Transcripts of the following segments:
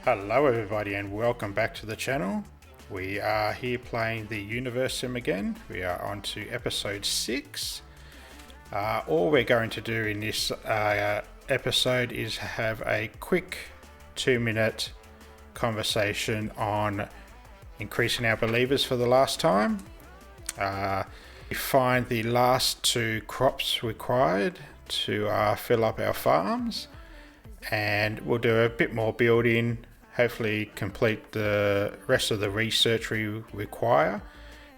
Hello everybody and welcome back to the channel. We are here playing the Universim again. We are on to episode 6. All we're going to do in this episode is have a quick 2-minute conversation on increasing our believers for the last time. We find the last 2 crops required to fill up our farms, and we'll do a bit more building, hopefully complete the rest of the research we require,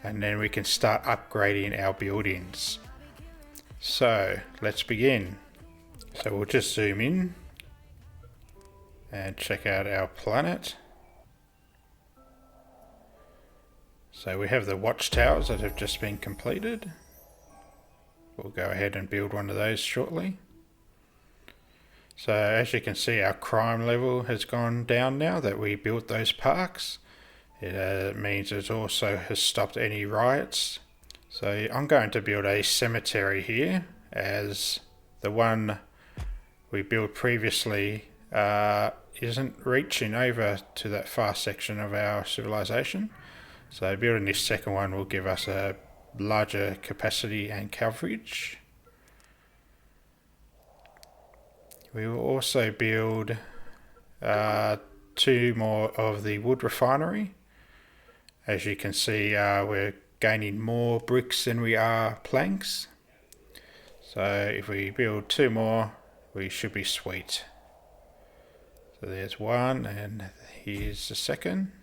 and then we can start upgrading our buildings. So let's begin. So we'll just zoom in and check out our planet. So we have the watchtowers that have just been completed. We'll go ahead and build one of those shortly. So as you can see, our crime level has gone down now that we built those parks. It means it also has stopped any riots. So I'm going to build a cemetery here, as the one we built previously isn't reaching over to that far section of our civilization. So building this second one will give us a larger capacity and coverage. We will also build 2 more of the wood refinery. As you can see, we're gaining more bricks than we are planks. So if we build 2 more, we should be sweet. So there's one, and here's the second.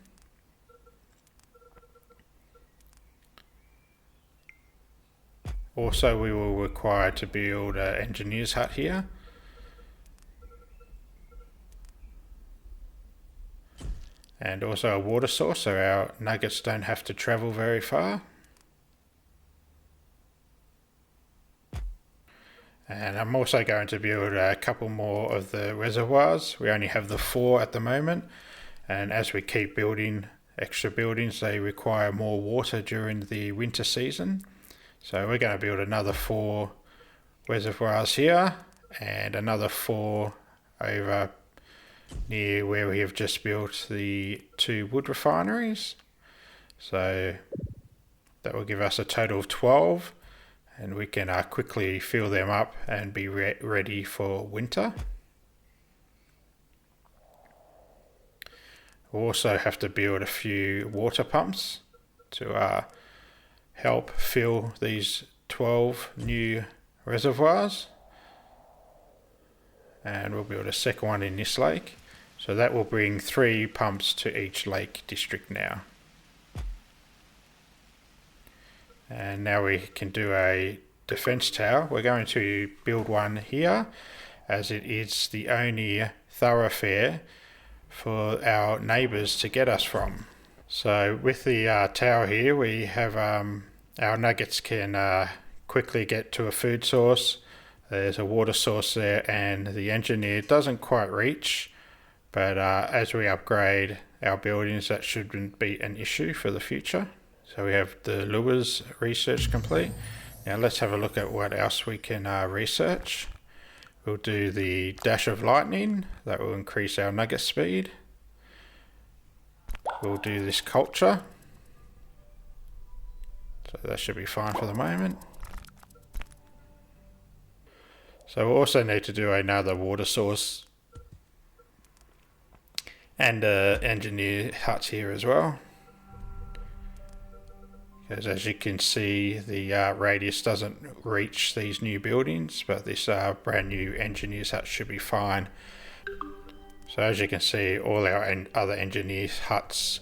Also, we will require to build an engineer's hut here. And also a water source, so our nuggets don't have to travel very far. And I'm also going to build a couple more of the reservoirs. We only have the 4 at the moment, and as we keep building extra buildings, they require more water during the winter season. So we're going to build another 4 reservoirs here, and another 4 over near where we have just built the 2 wood refineries. So that will give us a total of 12, and we can quickly fill them up and be ready for winter. We'll also have to build a few water pumps to help fill these 12 new reservoirs, and we'll build a second one in this lake. So that will bring 3 pumps to each lake district now. And now we can do a defense tower. We're going to build one here, as it is the only thoroughfare for our neighbours to get us from. So with the tower here, we have our nuggets can quickly get to a food source. There's a water source there, and the engineer doesn't quite reach, but as we upgrade our buildings, that shouldn't be an issue for the future. So we have the lures research complete. Now let's have a look at what else we can research. We'll do the dash of lightning. That will increase our nugget speed. We'll do this culture. So that should be fine for the moment. So we'll also need to do another water source and engineer huts here as well, because as you can see, the radius doesn't reach these new buildings, but this brand new engineer's hut should be fine. So as you can see, all our other engineers huts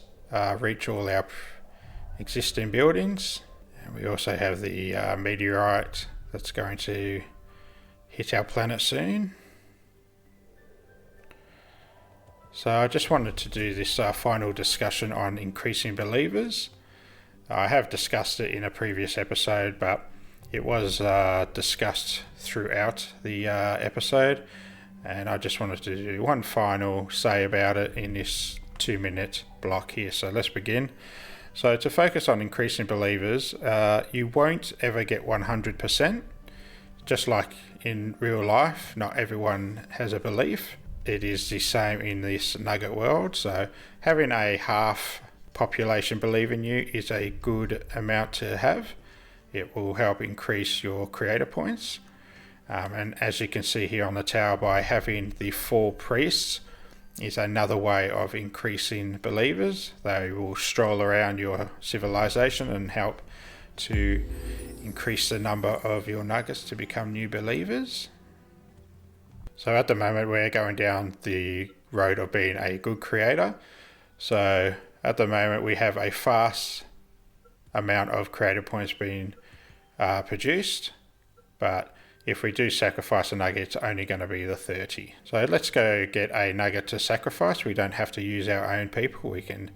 reach all our existing buildings. And we also have the meteorite that's going to hit our planet soon. So I just wanted to do this final discussion on increasing believers. I have discussed it in a previous episode, but it was discussed throughout the episode, and I just wanted to do one final say about it in this 2-minute block here. So let's begin. So to focus on increasing believers, you won't ever get 100%. Just like in real life, not everyone has a belief. it is the same in this nugget world. So having a half population believe in you is a good amount to have. It will help increase your creator points. And as you can see here on the tower, by having the 4 priests is another way of increasing believers. They will stroll around your civilization and help to increase the number of your nuggets to become new believers. So at the moment we're going down the road of being a good creator. So at the moment we have a fast amount of creator points being produced, but if we do sacrifice a nugget, it's only going to be the 30. So let's go get a nugget to sacrifice. We don't have to use our own people. We can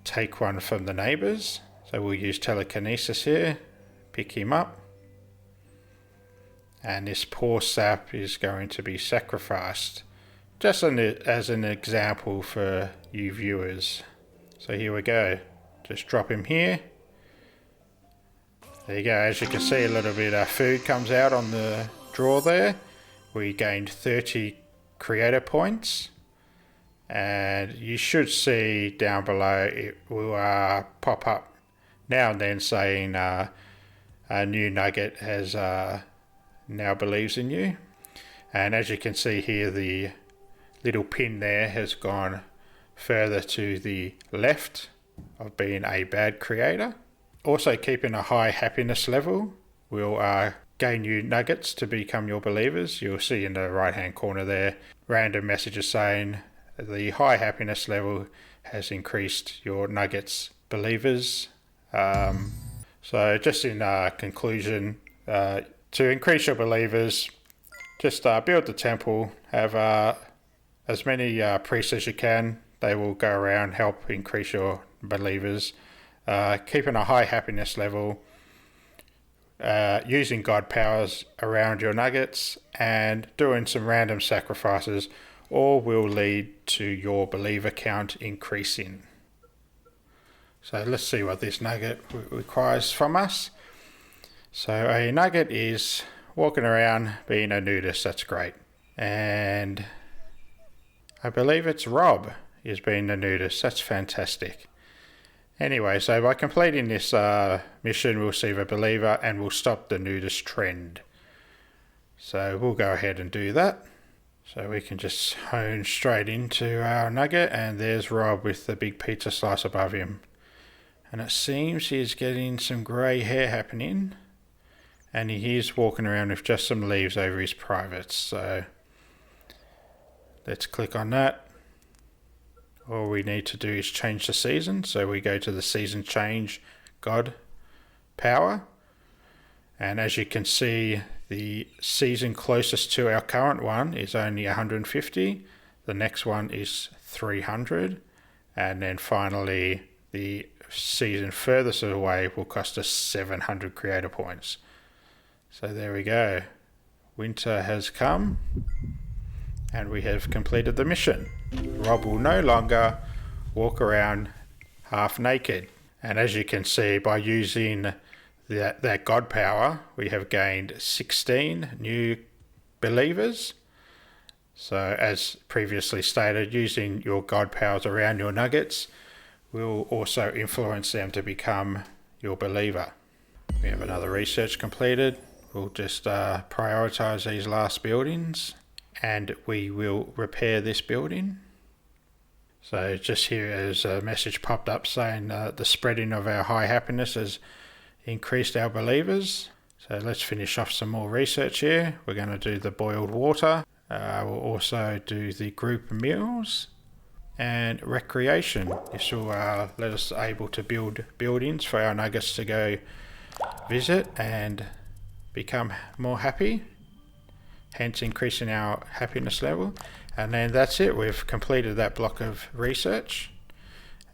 take one from the neighbours. So we'll use telekinesis here, pick him up. And this poor sap is going to be sacrificed, just as an example for you viewers. So here we go. Just drop him here. There you go. As you can see, a little bit of food comes out on the draw there. We gained 30 creator points. And you should see down below, it will pop up now and then saying a new nugget has now believes in you. And as you can see here, the little pin there has gone further to the left of being a bad creator. Also, keeping a high happiness level will gain you nuggets to become your believers. You'll see in the right hand corner there random messages saying the high happiness level has increased your nuggets believers. So just in conclusion, to increase your believers, just build the temple, have as many priests as you can. They will go around, help increase your believers. Keeping a high happiness level, using God powers around your nuggets, and doing some random sacrifices, all will lead to your believer count increasing. So let's see what this nugget requires from us. So a nugget is walking around being a nudist. That's great. And I believe it's Rob is being a nudist. That's fantastic. Anyway, so by completing this mission, we'll see the believer and we'll stop the nudist trend. So we'll go ahead and do that. So we can just hone straight into our nugget, and there's Rob with the big pizza slice above him. And it seems he's getting some grey hair happening, and he is walking around with just some leaves over his privates. So let's click on that. All we need to do is change the season. So we go to the season change God power. And as you can see, the season closest to our current one is only 150. The next one is 300. And then finally, the season furthest away will cost us 700 creator points. So there we go. Winter has come. And we have completed the mission. Rob will no longer walk around half naked. And as you can see, by using that God power, we have gained 16 new believers. So as previously stated, using your God powers around your nuggets will also influence them to become your believer. We have another research completed. We'll just prioritize these last buildings, and we will repair this building. So just here as a message popped up saying the spreading of our high happiness has increased our believers. So let's finish off some more research here. We're going to do the boiled water. We'll also do the group meals and recreation. This will let us able to build buildings for our nuggets to go visit and become more happy, hence increasing our happiness level. And then that's it. We've completed that block of research.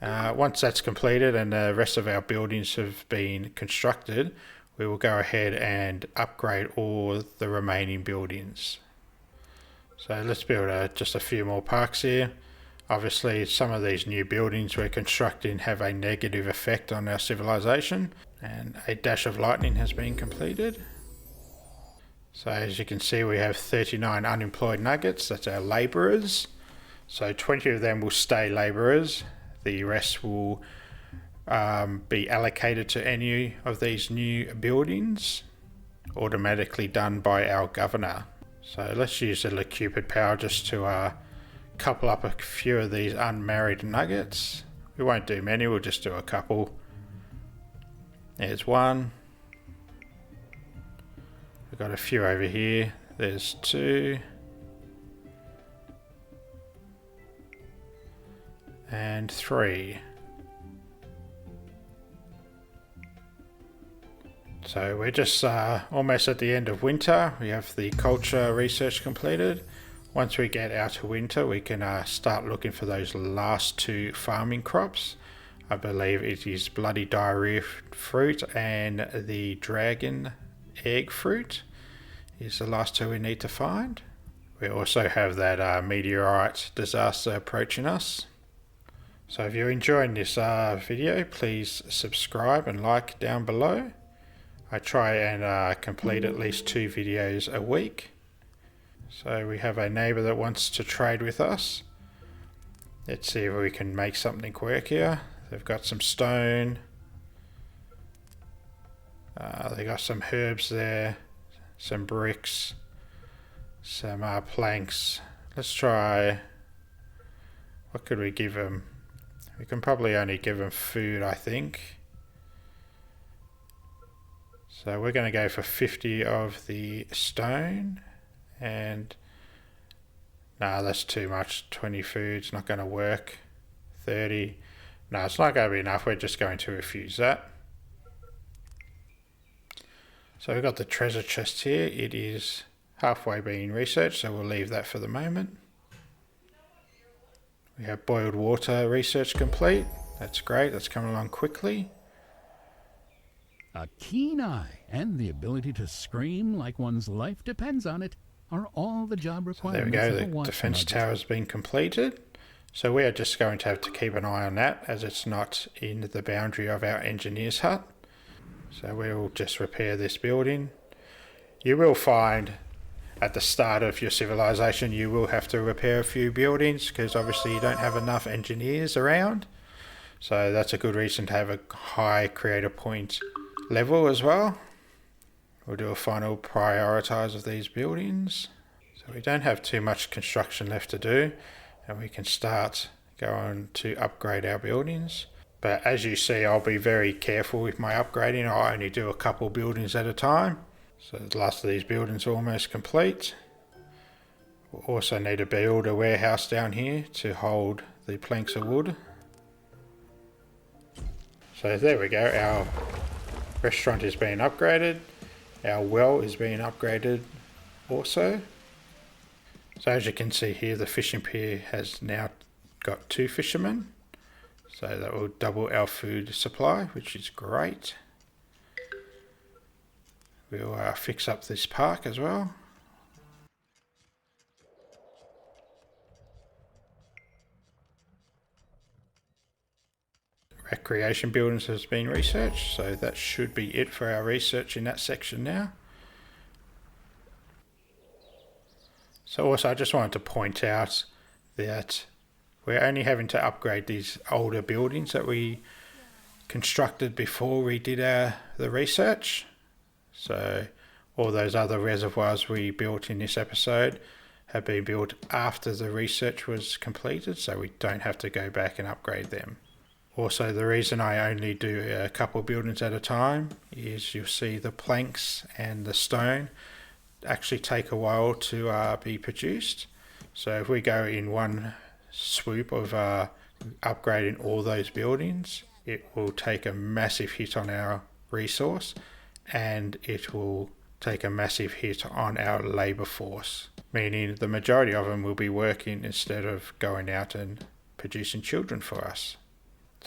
Once that's completed and the rest of our buildings have been constructed, we will go ahead and upgrade all the remaining buildings. So let's build just a few more parks here. Obviously, some of these new buildings we're constructing have a negative effect on our civilization, and a dash of lightning has been completed. So as you can see, we have 39 unemployed nuggets. That's our labourers. So 20 of them will stay labourers. The rest will be allocated to any of these new buildings, automatically done by our governor. So let's use the Cupid power just to couple up a few of these unmarried nuggets. We won't do many, we'll just do a couple. There's one. We've got a few over here. There's two. And three. So we're just almost at the end of winter. We have the culture research completed. Once we get out of winter, we can start looking for those last two farming crops. I believe it is bloody diarrhea fruit and the dragon egg fruit is the last two we need to find. We also have that meteorite disaster approaching us. So if you're enjoying this video, please subscribe and like down below. I try and complete at least 2 videos a week. So we have a neighbour that wants to trade with us. Let's see if we can make something work here. They've got some stone. They got some herbs there, some bricks, some planks. Let's try. What could we give them? We can probably only give them food, I think. So we're going to go for 50 of the stone. And no, that's too much. 20 food's not going to work. 30. No, it's not going to be enough. We're just going to refuse that. So we've got the treasure chest here. It is halfway being researched, so we'll leave that for the moment. We have boiled water research complete. That's great. That's coming along quickly. A keen eye and the ability to scream like one's life depends on it are all the job requirements. So there we go, the defense tower has been completed. So we are just going to have to keep an eye on that as it's not in the boundary of our engineer's hut. So we'll just repair this building. You will find at the start of your civilization you will have to repair a few buildings because obviously you don't have enough engineers around. So that's a good reason to have a high creator point level as well. We'll do a final prioritize of these buildings. So we don't have too much construction left to do and we can start going to upgrade our buildings. But as you see, I'll be very careful with my upgrading. I'll only do a couple buildings at a time. So the last of these buildings are almost complete. We'll also need to build a warehouse down here to hold the planks of wood. So there we go, our restaurant is being upgraded. Our well is being upgraded also. So as you can see here, the fishing pier has now got 2 fishermen. So that will double our food supply, which is great. We'll fix up this park as well. Recreation buildings has been researched, so that should be it for our research in that section now. So also I just wanted to point out that we're only having to upgrade these older buildings that we constructed before we did the research. So all those other reservoirs we built in this episode have been built after the research was completed, so we don't have to go back and upgrade them. Also, the reason I only do a couple buildings at a time is you'll see the planks and the stone actually take a while to be produced. So if we go in one swoop of upgrading all those buildings, it will take a massive hit on our resource and it will take a massive hit on our labour force, meaning the majority of them will be working instead of going out and producing children for us.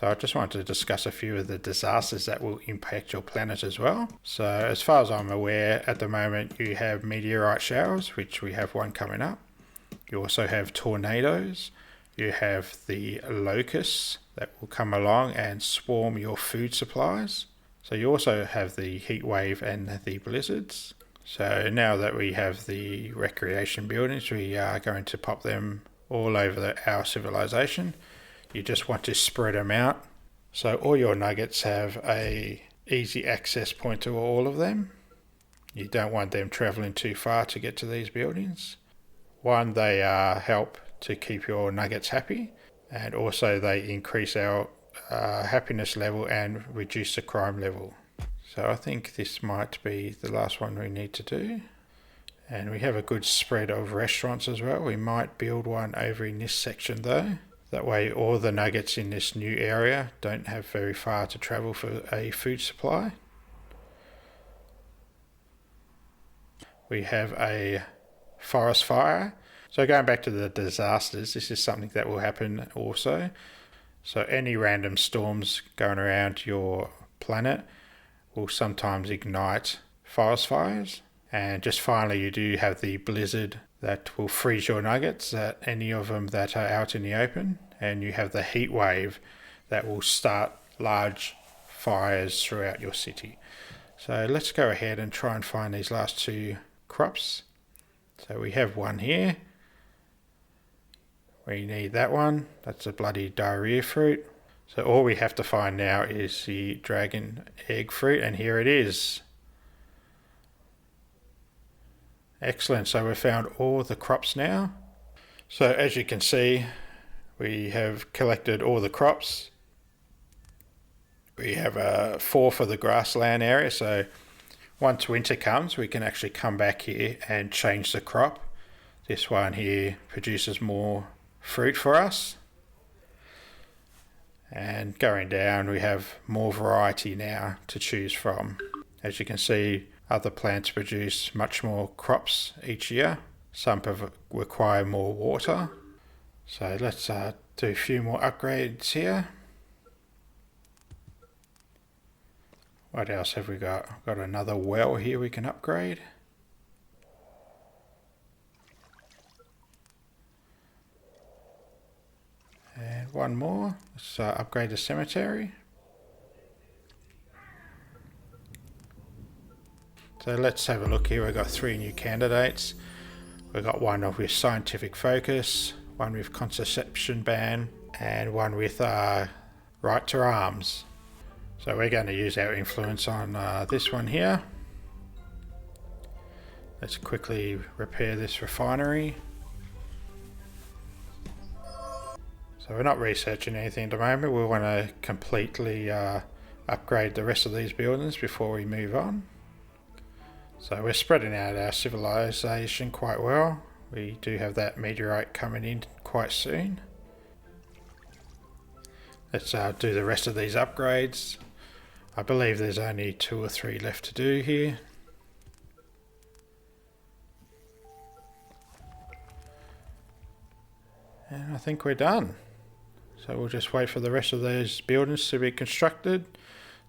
So I just wanted to discuss a few of the disasters that will impact your planet as well. So as far as I'm aware, at the moment you have meteorite showers, which we have one coming up. You also have tornadoes. You have the locusts that will come along and swarm your food supplies. So you also have the heat wave and the blizzards. So now that we have the recreation buildings, we are going to pop them all over our civilization. You just want to spread them out. So all your nuggets have a easy access point to all of them. You don't want them traveling too far to get to these buildings. One, they help to keep your nuggets happy, and also they increase our happiness level and reduce the crime level. So I think this might be the last one we need to do. And we have a good spread of restaurants as well. We might build one over in this section though. That way all the nuggets in this new area don't have very far to travel for a food supply. We have a forest fire. So going back to the disasters, this is something that will happen also. So any random storms going around your planet will sometimes ignite forest fires. And just finally, you do have the blizzard that will freeze your nuggets, that any of them that are out in the open. And you have the heat wave that will start large fires throughout your city. So let's go ahead and try and find these last two crops. So we have one here. We need that one. That's a bloody diarrhea fruit. So all we have to find now is the dragon egg fruit, and here it is. Excellent, so we've found all the crops now. So as you can see, we have collected all the crops. We have 4 for the grassland area, so once winter comes, we can actually come back here and change the crop. This one here produces more fruit for us. And going down, we have more variety now to choose from. As you can see, other plants produce much more crops each year. Some require more water. So let's do a few more upgrades here. What else have we got? Got another well here we can upgrade. And one more. Let's upgrade the cemetery. So let's have a look here. We've got 3 new candidates. We've got one with scientific focus, one with contraception ban, and one with right to arms. So we're going to use our influence on this one here. Let's quickly repair this refinery. So we're not researching anything at the moment. We want to completely upgrade the rest of these buildings before we move on. So we're spreading out our civilization quite well. We do have that meteorite coming in quite soon. Let's do the rest of these upgrades. I believe there's only 2 or 3 left to do here. And I think we're done. So we'll just wait for the rest of those buildings to be constructed,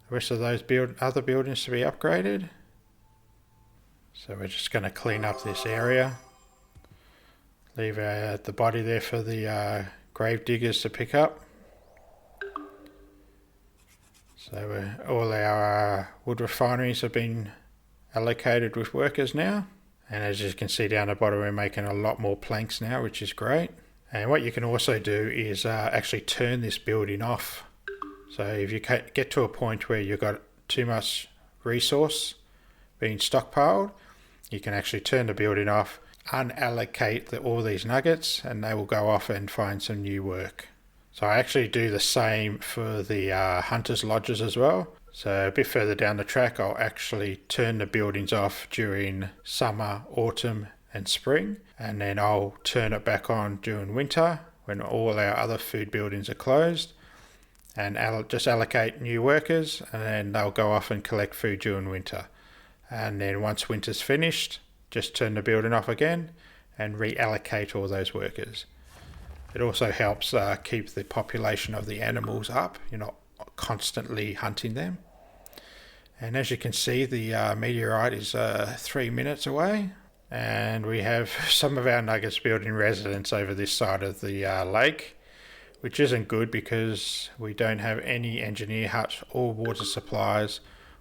the rest of those other buildings to be upgraded. So we're just going to clean up this area. Leave the body there for the grave diggers to pick up. So all our wood refineries have been allocated with workers now. And as you can see down the bottom, we're making a lot more planks now, which is great. And what you can also do is actually turn this building off. So if you get to a point where you've got too much resource being stockpiled, you can actually turn the building off, unallocate all these nuggets, and they will go off and find some new work. So I actually do the same for the hunters' lodges as well. So a bit further down the track, I'll actually turn the buildings off during summer, autumn and spring, and then I'll turn it back on during winter when all our other food buildings are closed, and just allocate new workers, and then they'll go off and collect food during winter. And then once winter's finished, just turn the building off again and reallocate all those workers. It also helps keep the population of the animals up. You're not constantly hunting them. And as you can see, the meteorite is 3 minutes away. And we have some of our nuggets building residence over this side of the lake, which isn't good because we don't have any engineer huts or water supplies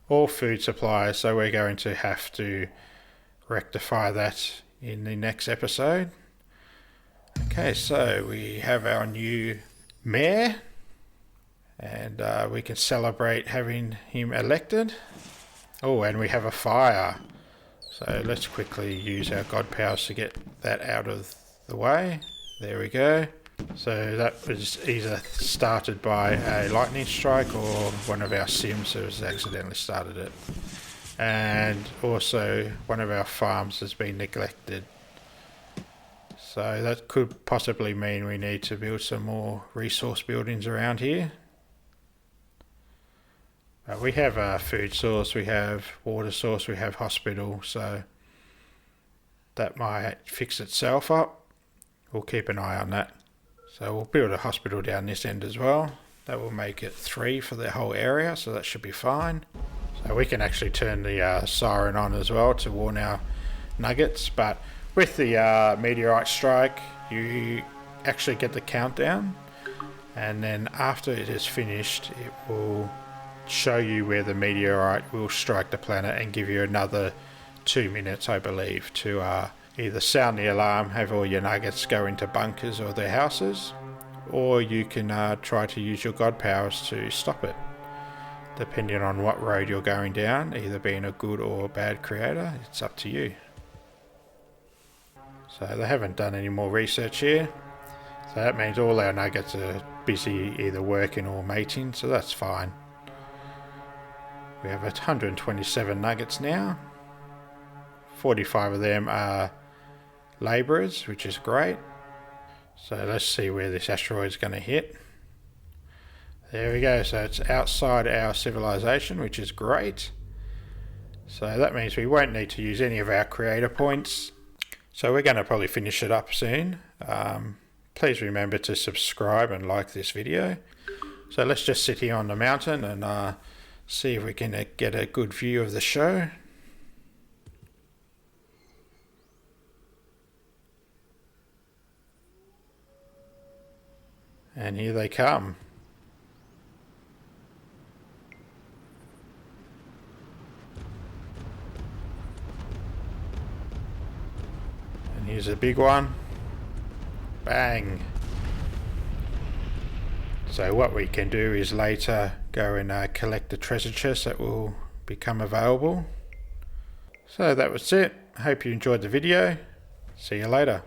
or food supplies. So we're going to have to rectify that in the next episode. Okay, so we have our new mayor, and we can celebrate having him elected. Oh, and we have a fire. So let's quickly use our god powers to get that out of the way. There we go. So that was either started by a lightning strike or one of our sims has accidentally started it. And also one of our farms has been neglected. So that could possibly mean we need to build some more resource buildings around here. We have a food source, we have water source, we have hospital, so that might fix itself up. We'll keep an eye on that. So we'll build a hospital down this end as well. That will make it 3 for the whole area, so that should be fine. So we can actually turn the siren on as well to warn our nuggets, but with the meteorite strike, you actually get the countdown, and then after it is finished, it will show you where the meteorite will strike the planet and give you another 2 minutes, I believe, to either sound the alarm, have all your nuggets go into bunkers or their houses, or you can try to use your god powers to stop it, depending on what road you're going down, either being a good or bad creator. It's up to you. So they haven't done any more research here, so that means all our nuggets are busy either working or mating, so that's fine. We have 127 nuggets now. 45 of them are labourers, which is great. So let's see where this asteroid is going to hit. There we go, so it's outside our civilization, which is great. So that means we won't need to use any of our creator points. So we're going to probably finish it up soon. Please remember to subscribe and like this video. So let's just sit here on the mountain and see if we can get a good view of the show. And here they come. And here's a big one. Bang. So what we can do is later go and collect the treasure chest that will become available. So that was it. Hope you enjoyed the video. See you later.